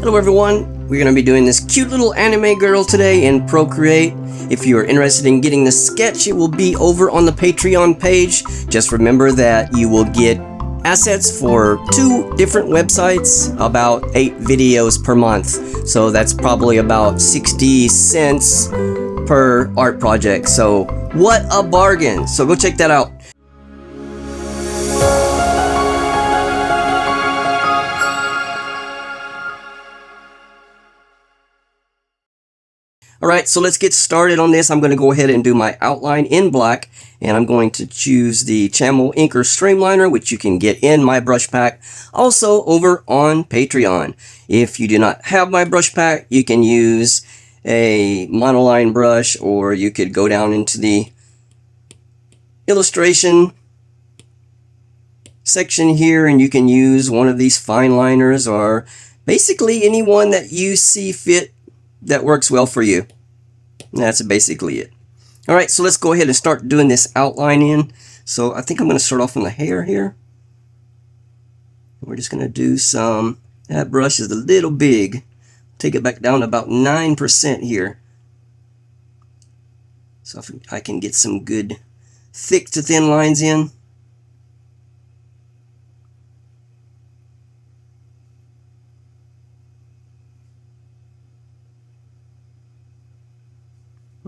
Hello everyone, we're going to be doing this cute little anime girl today in Procreate. If you are interested in getting the sketch, it will be over on the Patreon page. Just remember that you will get assets for 2 different websites, about 8 videos per month. So that's probably about 60 cents per art project. So what a bargain! So go check that out. Alright, so let's get started on this. I'm going to go ahead and do my outline in black, and I'm going to choose the Chamo Inker Streamliner, which you can get in my brush pack, also over on Patreon. If you do not have my brush pack, you can use a monoline brush, or you could go down into the illustration section here, and you can use one of these fine liners, or basically any one that you see fit that works well for you. That's basically it. Alright, so let's go ahead and start doing this outline in. So I think I'm going to start off on the hair here. We're just going to do some, that brush is a little big. Take it back down to about 9% here. So if I can get some good thick to thin lines in.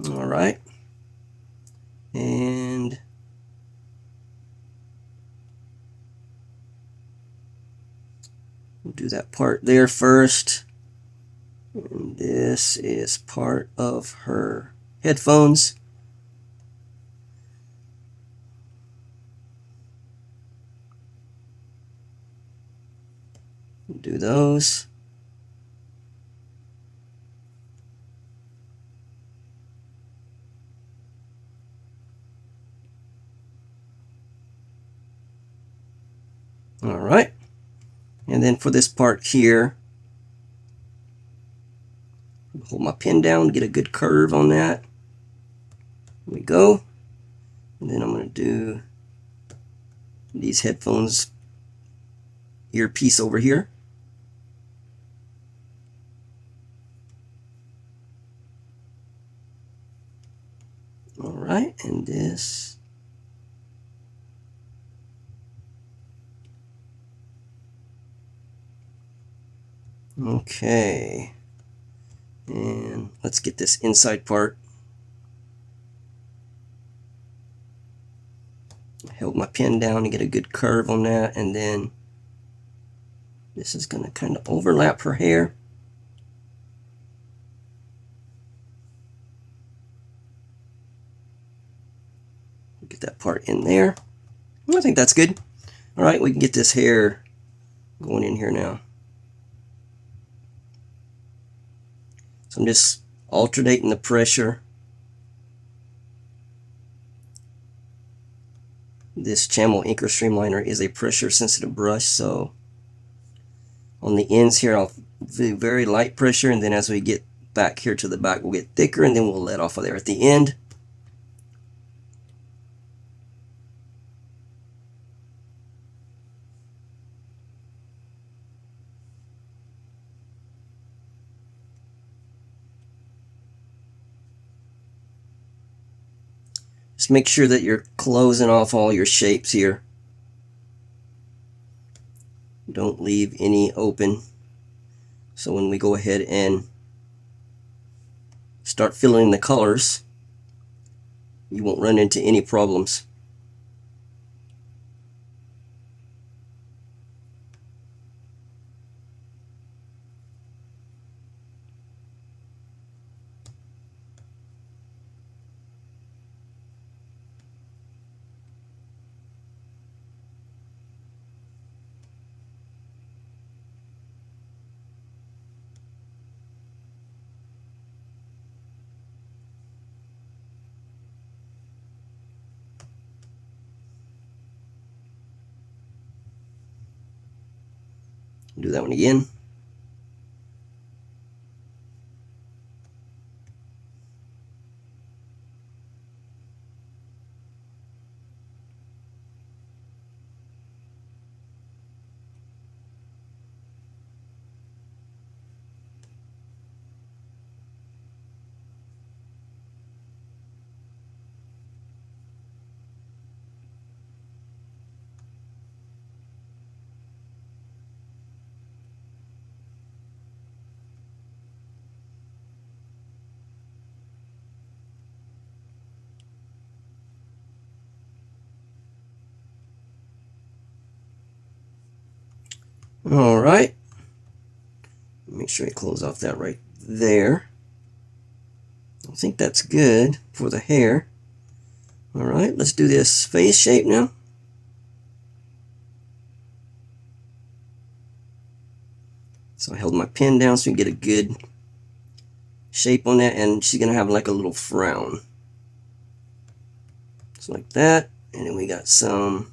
Alright, and we'll do that part there first, and this is part of her headphones. Do those. Alright, and then for this part here, hold my pen down, get a good curve on that. There we go. And then I'm going to do these headphones earpiece over here. Alright, and this. Okay, and let's get this inside part. I held my pen down to get a good curve on that, and then this is going to kind of overlap her hair. Get that part in there. I think that's good. Alright, we can get this hair going in here now. So I'm just alternating the pressure. This Chamo Inker Streamliner is a pressure sensitive brush, so on the ends here I'll do very light pressure, and then as we get back here to the back we'll get thicker, and then we'll let off of there at the end. Just make sure that you're closing off all your shapes here. Don't leave any open. So when we go ahead and start filling the colors, you won't run into any problems. Do that one again. All right. Make sure I close off that right there. I think that's good for the hair. All right, let's do this face shape now. So I held my pen down so you get a good shape on that, and she's gonna have like a little frown. Just like that. And then we got some.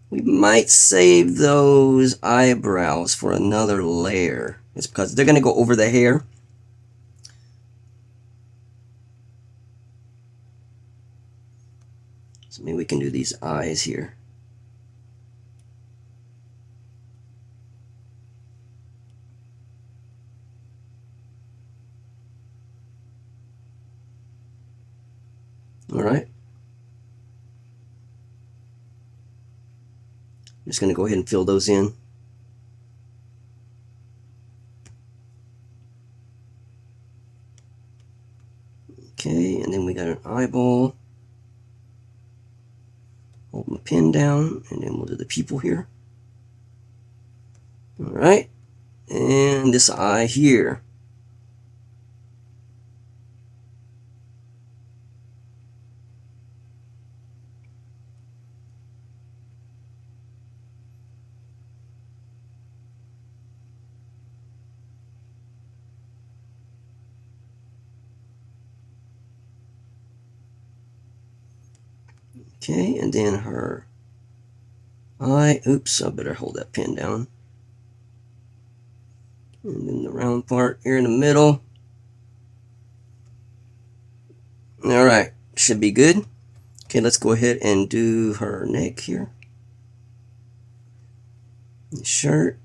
We might save those eyebrows for another layer. It's because they're gonna go over the hair. So maybe we can do these eyes here. All right. I'm just going to go ahead and fill those in. Okay, and then we got an eyeball. Hold my pen down, and then we'll do the pupil here. All right, and this eye here. Okay, and then her eye. Oops, I better hold that pen down. And then the round part here in the middle. All right, should be good. Okay, let's go ahead and do her neck here. The shirt.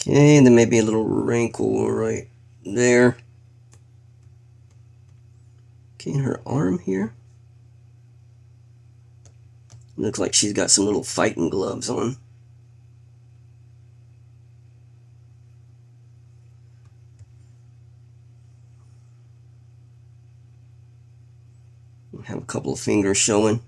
Okay, and then maybe a little wrinkle right there. Okay, and her arm here. Looks like she's got some little fighting gloves on. Have a couple of fingers showing.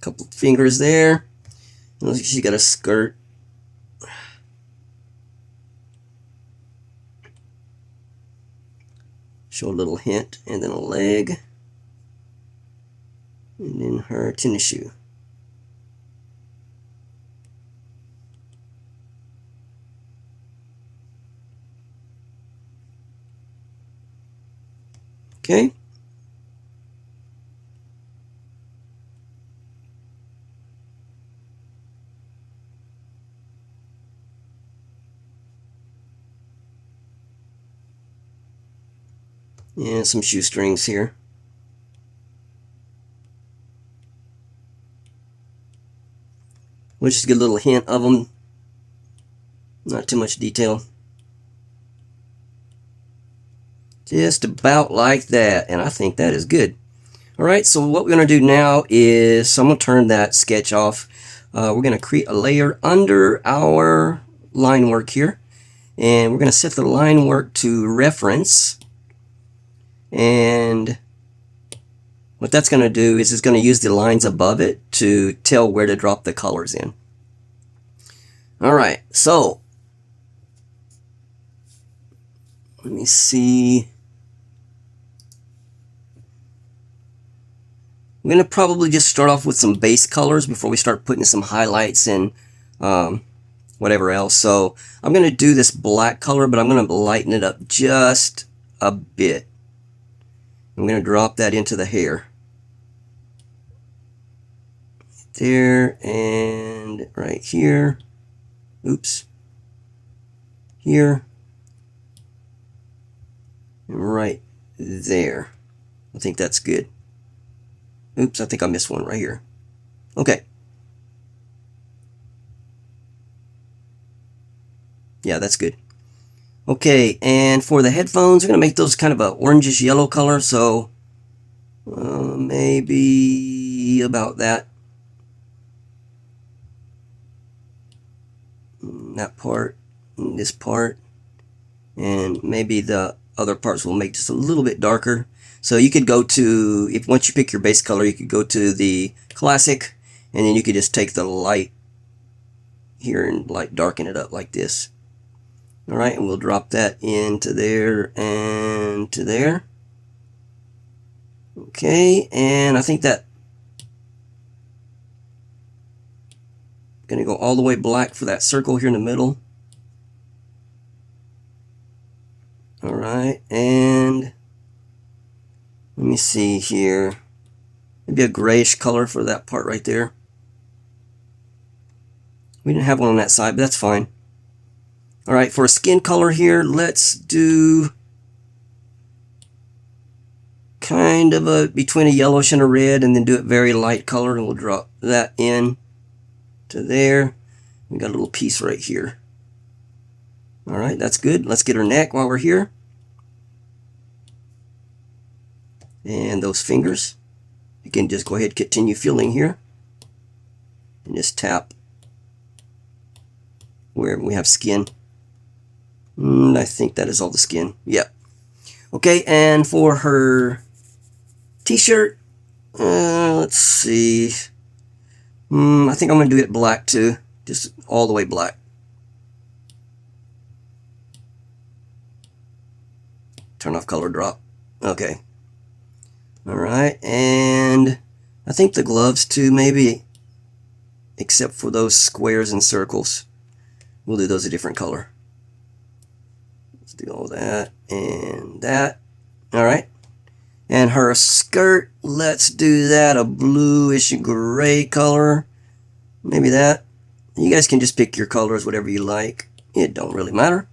Couple of fingers there. Looks like she got a skirt. Show a little hint, and then a leg, and then her tennis shoe. Okay. And some shoestrings here. We'll just get a little hint of them. Not too much detail. Just about like that. And I think that is good. Alright, so what we're going to do now is, I'm going to turn that sketch off. We're going to create a layer under our line work here. And we're going to set the line work to reference. And what that's going to do is it's going to use the lines above it to tell where to drop the colors in. Alright, so let me see. I'm going to probably just start off with some base colors before we start putting some highlights and whatever else. So I'm going to do this black color, but I'm going to lighten it up just a bit. I'm going to drop that into the hair. There and right here. Oops. Here. And right there. I think that's good. Oops, I think I missed one right here. Okay. Yeah, that's good. Okay, and for the headphones, we're going to make those kind of a orangish yellow color, so maybe about that. That part, and this part, and maybe the other parts will make just a little bit darker. So you could go to, if once you pick your base color, you could go to the classic, and then you could just take the light here and like darken it up like this. Alright, and we'll drop that into there and to there. Okay, and I think that I'm gonna go all the way black for that circle here in the middle. Alright, and let me see here. Maybe a grayish color for that part right there. We didn't have one on that side, but that's fine. Alright, for a skin color here, let's do kind of a between a yellowish and a red, and then do it very light color, and we'll drop that in to there. We got a little piece right here. Alright, that's good. Let's get her neck while we're here. And those fingers. You can just go ahead and continue filling here. And just tap where we have skin. I think that is all the skin. Yep. Okay, and for her t-shirt, let's see. I think I'm going to do it black too. Just all the way black. Turn off color drop. Okay. Alright, and I think the gloves too, maybe, except for those squares and circles. We'll do those a different color. Let's do all that and that. Alright. And her skirt, let's do that a bluish gray color. Maybe that. You guys can just pick your colors, whatever you like. It don't really matter.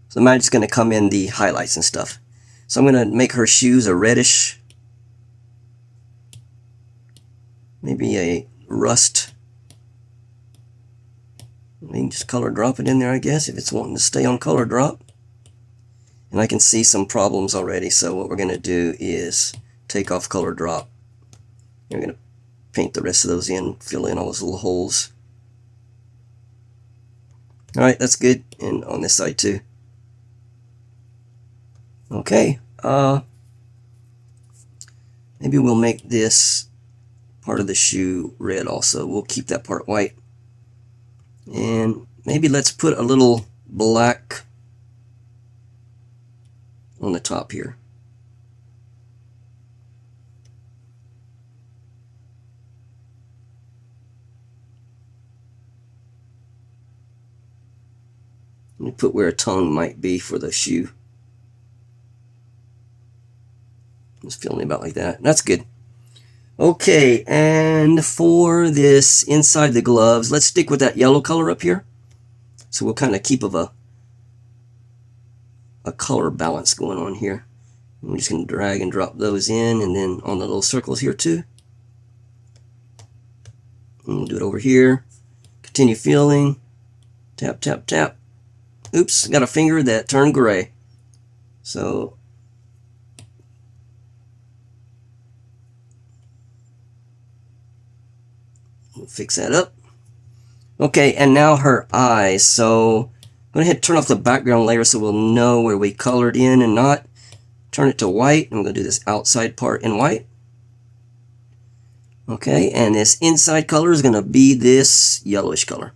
So mine's just going to come in the highlights and stuff. So I'm going to make her shoes a reddish. Maybe a rust. We can just color drop it in there, I guess, if it's wanting to stay on color drop. And I can see some problems already, so what we're going to do is take off color drop. And we're going to paint the rest of those in, fill in all those little holes. Alright, that's good. And on this side too. Okay, maybe we'll make this part of the shoe red also. We'll keep that part white. And maybe let's put a little black on the top here. Let me put where a tongue might be for the shoe. Just feeling about like that. That's good. Okay, and for this inside the gloves, let's stick with that yellow color up here. So we'll kind of keep of a color balance going on here. And we're just going to drag and drop those in, and then on the little circles here too. And we'll do it over here. Continue filling. Tap, tap, tap. Oops, got a finger that turned gray. So we'll fix that up. Okay, and now her eyes. So I'm going to hit turn off the background layer so we'll know where we colored in and not. Turn it to white. I'm going to do this outside part in white. Okay, and this inside color is going to be this yellowish color.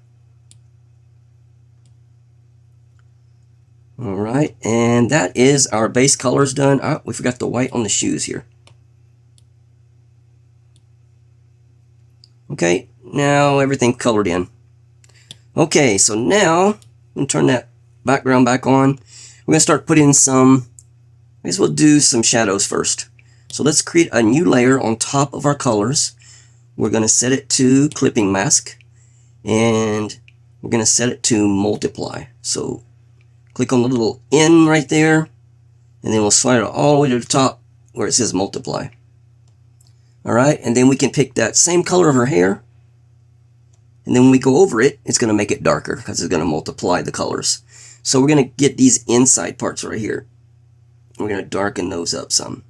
Alright, and that is our base colors done. Oh, we forgot the white on the shoes here. Okay, now everything colored in. Okay, so now I'm going to turn that background back on. We're going to start putting some, I guess we'll do some shadows first. So let's create a new layer on top of our colors. We're going to set it to clipping mask, and we're going to set it to multiply. So click on the little N right there, and then we'll slide it all the way to the top where it says multiply. Alright, and then we can pick that same color of her hair, and then when we go over it, it's going to make it darker because it's going to multiply the colors. So we're going to get these inside parts right here. We're going to darken those up some.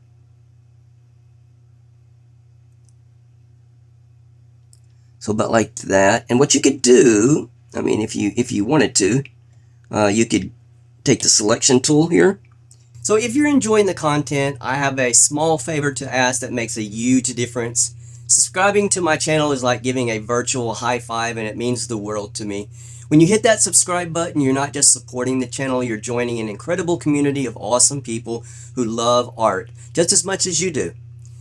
So about like that. And what you could do, I mean, if you wanted to, you could take the selection tool here. So if you're enjoying the content, I have a small favor to ask that makes a huge difference. Subscribing to my channel is like giving a virtual high five, and it means the world to me. When you hit that subscribe button, you're not just supporting the channel, you're joining an incredible community of awesome people who love art just as much as you do.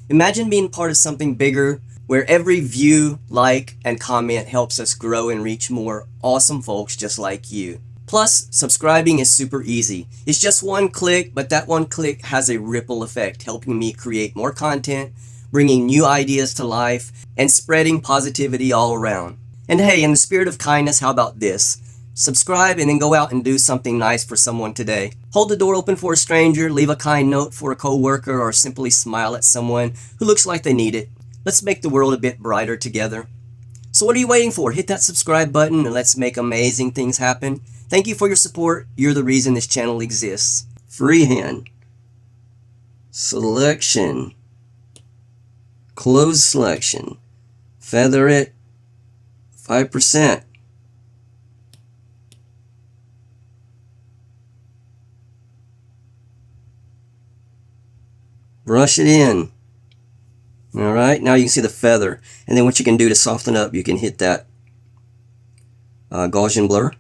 Imagine being part of something bigger, where every view, like, and comment helps us grow and reach more awesome folks just like you. Plus, subscribing is super easy. It's just one click, but that one click has a ripple effect, helping me create more content, bringing new ideas to life, and spreading positivity all around. And hey, in the spirit of kindness, how about this? Subscribe and then go out and do something nice for someone today. Hold the door open for a stranger, leave a kind note for a coworker, or simply smile at someone who looks like they need it. Let's make the world a bit brighter together. So what are you waiting for? Hit that subscribe button and let's make amazing things happen. Thank you for your support. You're the reason this channel exists. Freehand. Selection. Close selection. Feather it. 5%. Brush it in. Alright, now you can see the feather. And then what you can do to soften up, you can hit that Gaussian blur.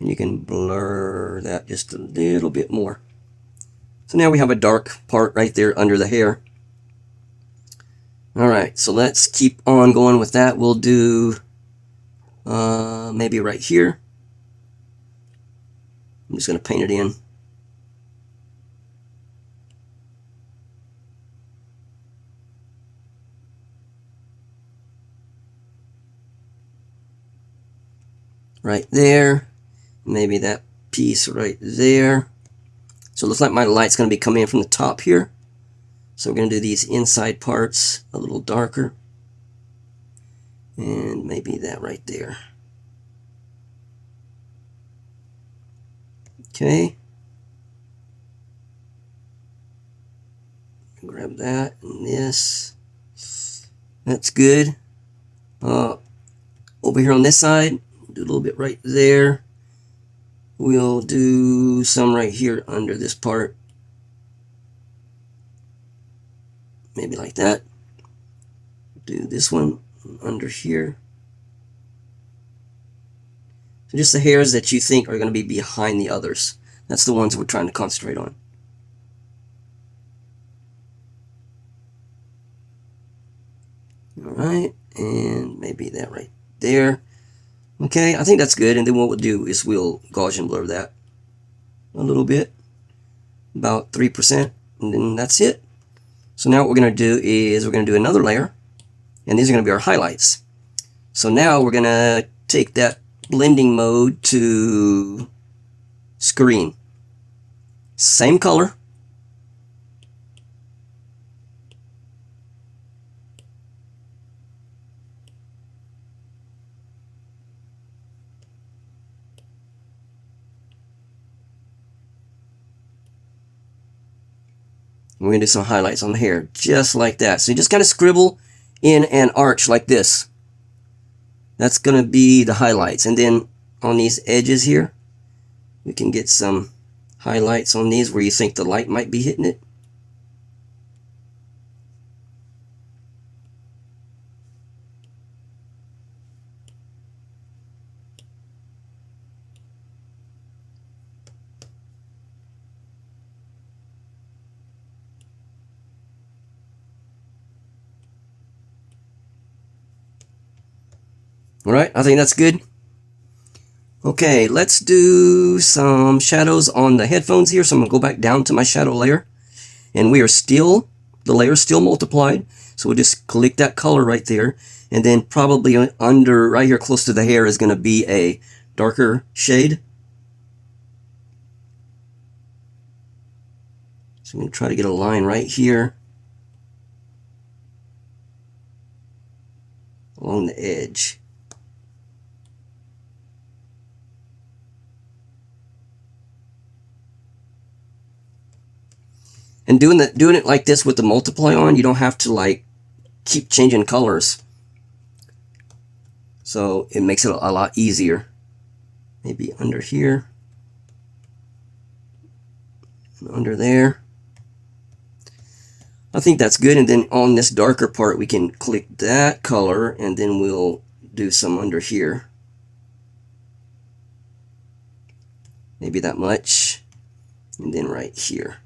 And you can blur that just a little bit more. So now we have a dark part right there under the hair. Alright, so let's keep on going with that. We'll do maybe right here. I'm just going to paint it in. Right there. Maybe that piece right there. So it looks like my light's going to be coming in from the top here. So we're going to do these inside parts a little darker. And maybe that right there. Okay. Grab that and this. That's good. Over here on this side, do a little bit right there. We'll do some right here under this part. Maybe like that. Do this one under here. So just the hairs that you think are going to be behind the others. That's the ones we're trying to concentrate on. Alright, and maybe that right there. Okay, I think that's good, and then what we'll do is we'll Gaussian blur that a little bit, about 3%, and then that's it. So now what we're going to do is we're going to do another layer, and these are going to be our highlights. So now we're going to take that blending mode to screen. Same color. We're going to do some highlights on the hair, just like that. So you just kind of scribble in an arch like this. That's going to be the highlights. And then on these edges here, we can get some highlights on these where you think the light might be hitting it. Alright, I think that's good. Okay, let's do some shadows on the headphones here. So I'm going to go back down to my shadow layer. And we are still, the layer is still multiplied. So we'll just click that color right there. And then probably under, right here close to the hair is going to be a darker shade. So I'm going to try to get a line right here along the edge. And doing it like this with the multiply on, you don't have to like keep changing colors. So it makes it a lot easier. Maybe under here, under there. I think that's good. And then on this darker part, we can click that color, and then we'll do some under here. Maybe that much. And then right here.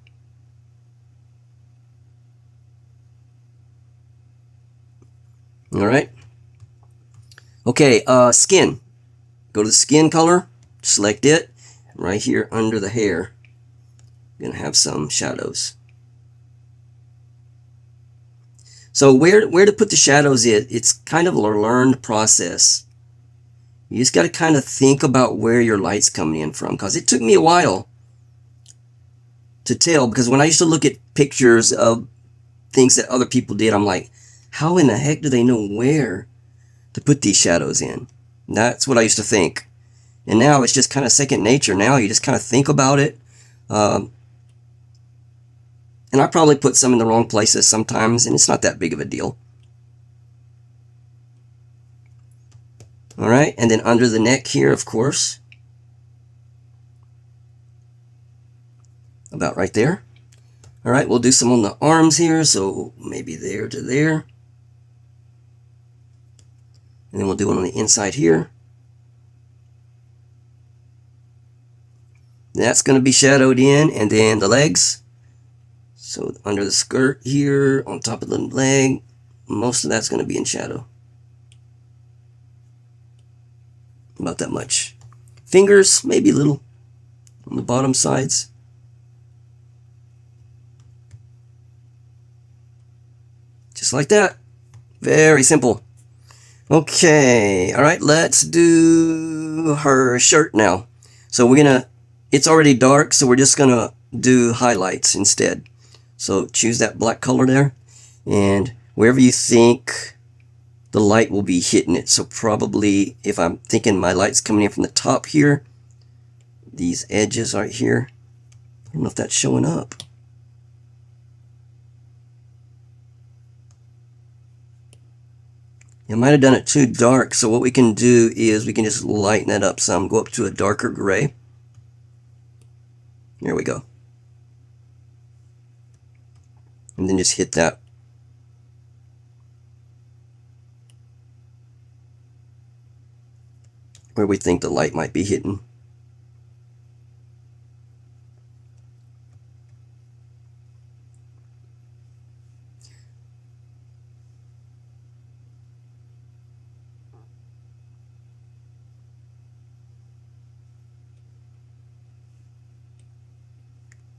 All right. Okay, skin. Go to the skin color, select it. Right here under the hair, I'm gonna have some shadows. So where to put the shadows in, it's kind of a learned process. You just got to kind of think about where your light's coming in from, because it took me a while to tell, because when I used to look at pictures of things that other people did, I'm like, how in the heck do they know where to put these shadows in? And that's what I used to think. And now it's just kind of second nature. Now you just kind of think about it. And I probably put some in the wrong places sometimes, and it's not that big of a deal. All right, and then under the neck here, of course. About right there. All right, we'll do some on the arms here, so maybe there to there. And then we'll do one on the inside here. That's going to be shadowed in, and then the legs. So under the skirt here, on top of the leg, most of that's going to be in shadow. About that much. Fingers, maybe a little on the bottom sides. Just like that. Very simple. Okay, all right, let's do her shirt now. So we're gonna, it's already dark, so we're just gonna do highlights instead. So choose that black color there, and wherever you think the light will be hitting it. So probably, if I'm thinking my light's coming in from the top here, these edges right here, I don't know if that's showing up. I might have done it too dark, so what we can do is we can just lighten that up some, go up to a darker gray. There we go. And then just hit that. Where we think the light might be hitting.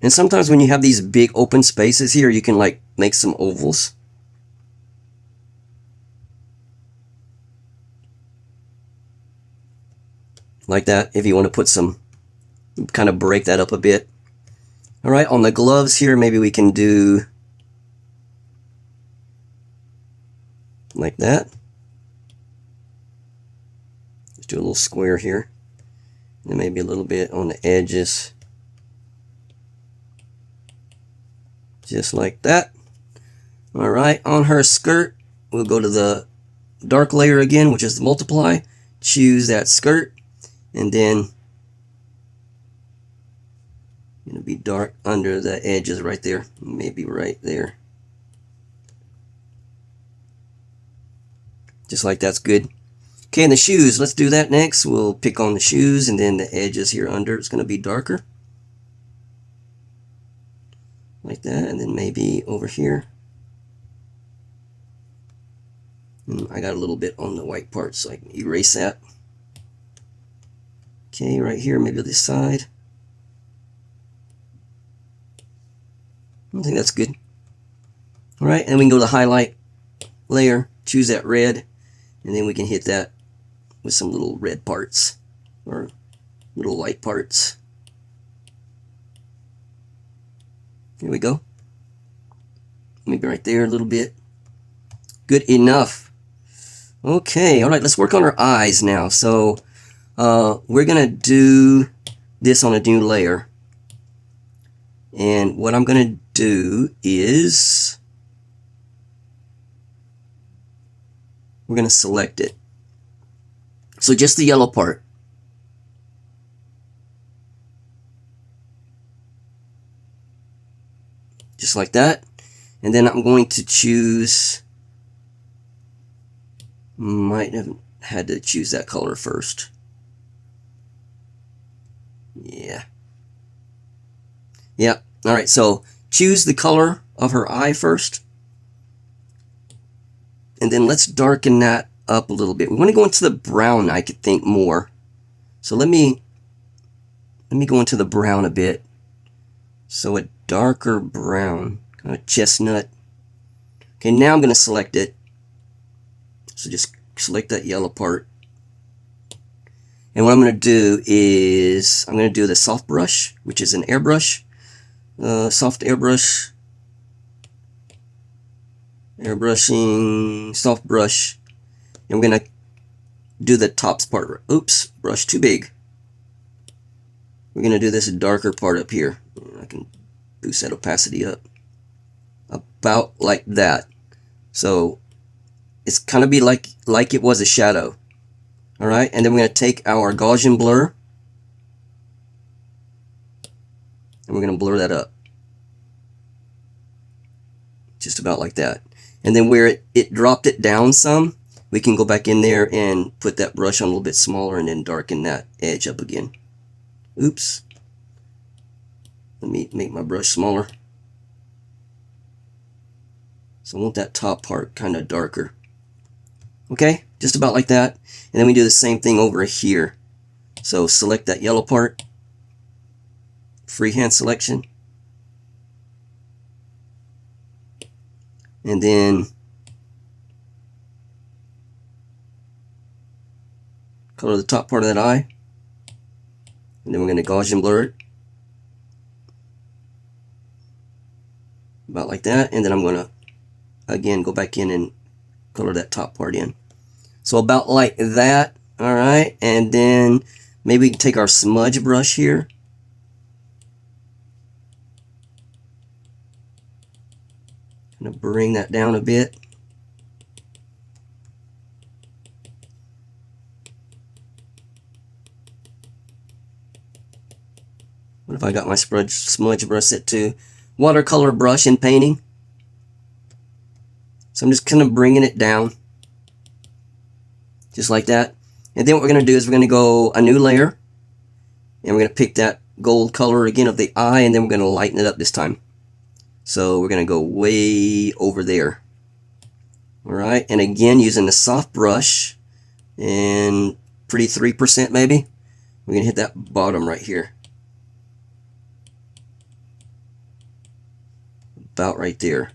And sometimes when you have these big open spaces here, you can like make some ovals. Like that, if you want to put some, kind of break that up a bit. All right, on the gloves here, maybe we can do like that. Just do a little square here. And maybe a little bit on the edges. Just like that. All right, on her skirt, we'll go to the dark layer again, which is the multiply. Choose that skirt, and then it'll be dark under the edges right there, maybe right there. Just like that's good. Okay, and the shoes, let's do that next. We'll pick on the shoes, and then the edges here under, it's going to be darker. Like that, and then maybe over here. I got a little bit on the white part, so I can erase that. Okay, right here, maybe this side. I think that's good. Alright, and we can go to the highlight layer, choose that red, and then we can hit that with some little red parts, or little light parts. Here we go. Maybe right there a little bit. Good enough. Okay, alright, let's work on our eyes now. So, we're going to do this on a new layer. And what I'm going to do is, we're going to select it. So just the yellow part. Just like that. And then I'm going to choose, might have had to choose that color first. Yeah. Yeah. Alright, so choose the color of her eye first. And then let's darken that up a little bit. We want to go into the brown, I could think, more. So let me go into the brown a bit. So a darker brown, kind of chestnut. Okay, now I'm going to select it. So just select that yellow part. And what I'm going to do is, I'm going to do the soft brush, which is an airbrush. Soft airbrush. Airbrushing, soft brush. And we're going to do the tops part. Oops, brush too big. We're going to do this darker part up here. I can boost that opacity up. About like that. So it's kind of be like it was a shadow. Alright, and then we're going to take our Gaussian blur. And we're going to blur that up. Just about like that. And then where it dropped it down some, we can go back in there and put that brush on a little bit smaller and then darken that edge up again. Oops. Let me make my brush smaller. So I want that top part kind of darker. Okay, just about like that. And then we do the same thing over here. So select that yellow part. Freehand selection. And then color the top part of that eye. And then we're going to Gaussian blur it. About like that. And then I'm going to, again, go back in and color that top part in. So about like that. Alright. And then maybe we can take our smudge brush here. Kind of bring that down a bit. What if I got my smudge brush set to watercolor brush in painting? So I'm just kind of bringing it down. Just like that. And then what we're going to do is we're going to go a new layer. And we're going to pick that gold color again of the eye. And then we're going to lighten it up this time. So we're going to go way over there. Alright. And again, using the soft brush. And pretty 3% maybe. We're going to hit that bottom right here. About right there.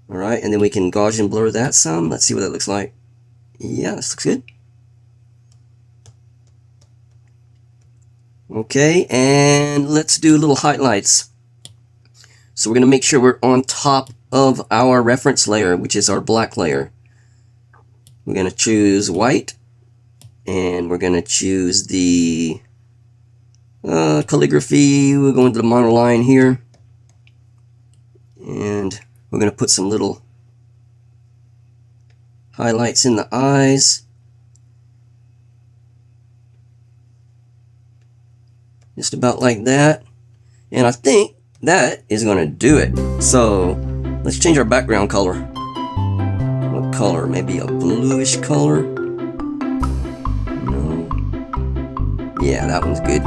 Alright, and then we can Gaussian blur that some. Let's see what that looks like. Yeah, this looks good. Okay, and let's do little highlights. So we're going to make sure we're on top of our reference layer, which is our black layer. We're going to choose white, and we're going to choose the calligraphy. We're going to the monoline here, and we're going to put some little highlights in the eyes. Just about like that. And I think that is going to do it. So let's change our background color. What color? Maybe a bluish color? No. Yeah, that one's good.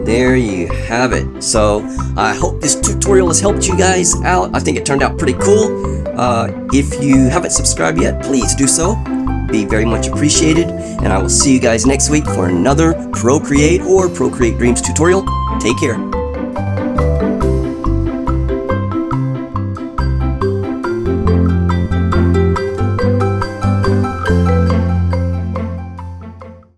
There you have it. So I hope this tutorial has helped you guys out. I think it turned out pretty cool. If you haven't subscribed yet, please do so. Be very much appreciated, and I will see you guys next week for another Procreate or Procreate Dreams tutorial. Take care.